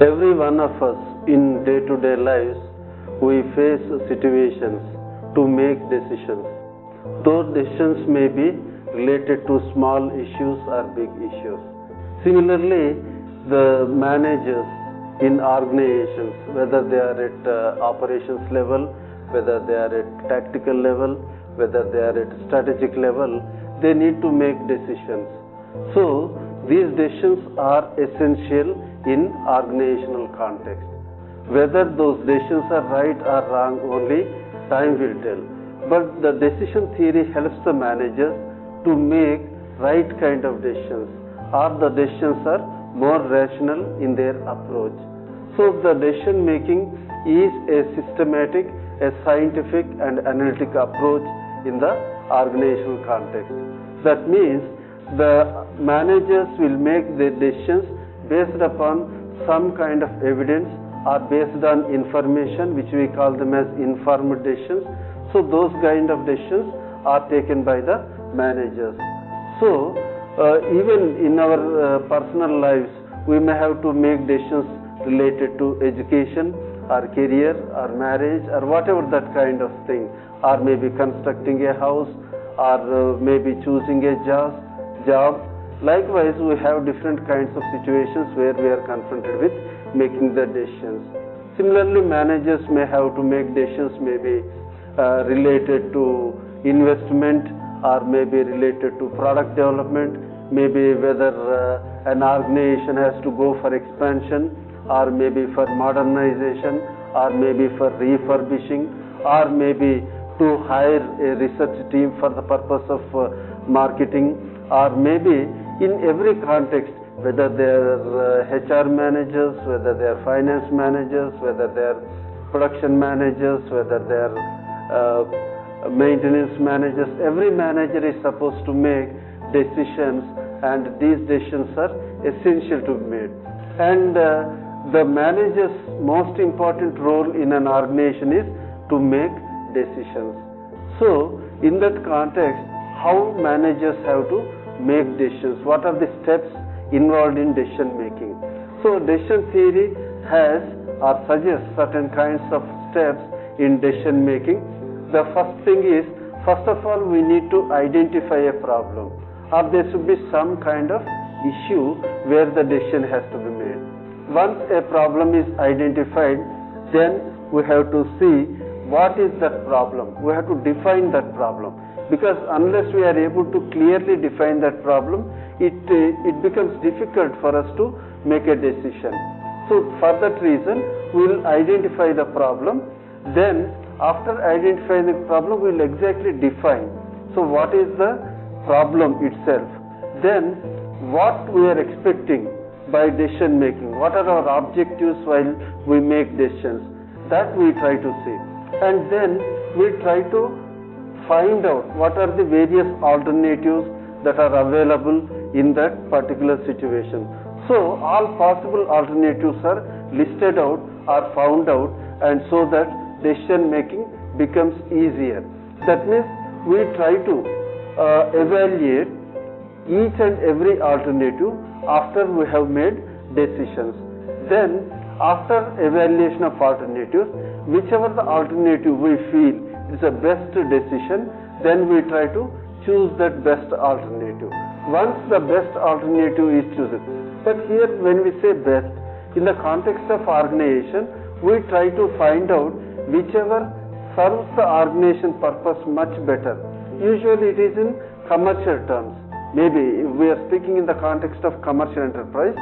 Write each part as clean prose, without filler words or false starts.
Every one of us in day-to-day lives, we face situations to make decisions. Those decisions may be related to small issues or big issues. Similarly, the managers in organizations, whether they are at operations level, whether they are at tactical level, whether they are at strategic level, they need to make decisions. So, these decisions are essential in organizational context. Whether those decisions are right or wrong, only time will tell. But the decision theory helps the managers to make right kind of decisions, or the decisions are more rational in their approach. So the decision making is a systematic, a scientific and analytic approach in the organizational context. That means the managers will make their decisions based upon some kind of evidence or based on information, which we call them as informed decisions. So those kind of decisions are taken by the managers. So even in our personal lives, we may have to make decisions related to education or career or marriage or whatever that kind of thing, or maybe constructing a house, or maybe choosing a job. Likewise, we have different kinds of situations where we are confronted with making the decisions. Similarly, managers may have to make decisions maybe related to investment, or maybe related to product development, maybe whether an organization has to go for expansion, or maybe for modernization, or maybe for refurbishing, or maybe to hire a research team for the purpose of marketing, or maybe in every context, whether they are HR managers, whether they are finance managers, whether they are production managers, whether they are maintenance managers, every manager is supposed to make decisions, and these decisions are essential to be made. And the manager's most important role in an organization is to make decisions. So, in that context, how managers have to make decisions? What are the steps involved in decision making? So, decision theory has or suggests certain kinds of steps in decision making. The first thing is, first of all, we need to identify a problem, or there should be some kind of issue where the decision has to be made. Once a problem is identified, then we have to see what is that problem. We have to define that problem, because unless we are able to clearly define that problem, it becomes difficult for us to make a decision. So for that reason, we will identify the problem. Then after identifying the problem, we will exactly define. So what is the problem itself? Then what we are expecting by decision making, what are our objectives while we make decisions, that we try to see. And then we try to find out what are the various alternatives that are available in that particular situation. So all possible alternatives are listed out or found out, and so that decision making becomes easier. That means we try to evaluate each and every alternative after we have made decisions. Then after evaluation of alternatives, whichever the alternative we feel is the best decision, then we try to choose that best alternative. Once the best alternative is chosen, but here when we say best, in the context of organization, we try to find out whichever serves the organization purpose much better. Usually it is in commercial terms. Maybe we are speaking in the context of commercial enterprise,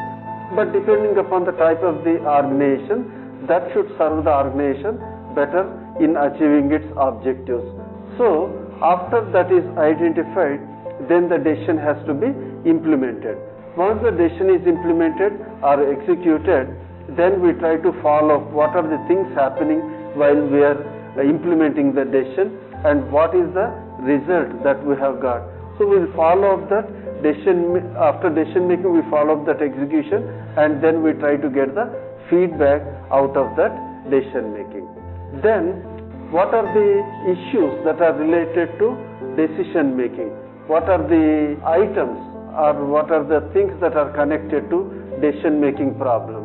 but depending upon the type of the organization, that should serve the organization better in achieving its objectives. So after that is identified, then the decision has to be implemented. Once the decision is implemented or executed, then we try to follow what are the things happening while we are implementing the decision, and what is the result that we have got. So we will follow up that decision. After decision making, we follow up that execution, and then we try to get the feedback out of that decision making. Then what are the issues that are related to decision making? What are the items or what are the things that are connected to decision making problems.